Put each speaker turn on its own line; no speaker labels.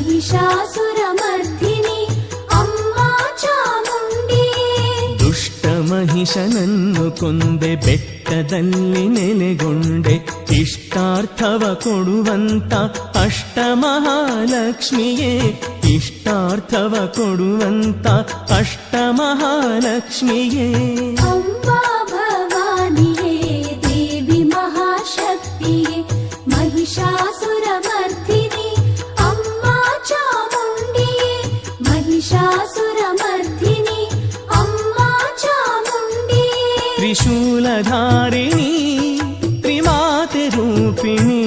ಮಹಿಷಾಸುರಮರ್ಧಿನಿ ಅಮ್ಮ ಚಾಮುಂಡಿಯೇ.
ದುಷ್ಟ ಮಹಿಷನನ್ನು ಕೊಂದೆ ಬೆಟ್ಟದಲ್ಲಿ ನೆಲೆಗೊಂಡೆ, ಇಷ್ಟಾರ್ಥವ ಕೊಡುವಂತ ಅಷ್ಟಮಹಾಲಕ್ಷ್ಮಿಯೇ, ಇಷ್ಟಾರ್ಥವ ಕೊಡುವಂತ ಅಷ್ಟಮಹಾಲಕ್ಷ್ಮಿಯೇ.
ಅಂಬಾ ಭವಾನಿಯೇ ದೇವಿ ಮಹಾಶಕ್ತಿಯೇ, ಮಹಿಷಾಸುರಮರ್ಧಿನಿ ಅಮ್ಮ ಚಾಮುಂಡಿಯೇ, ಮಹಿಷಾಸುರಮರ್ಧಿನಿ ಅಮ್ಮ ಚಾಮುಂಡಿಯೇ.
ತ್ರಿಶೂಲಧಾರಿಣಿ ತ್ರಿಮಾತೆ ರೂಪಿಣಿ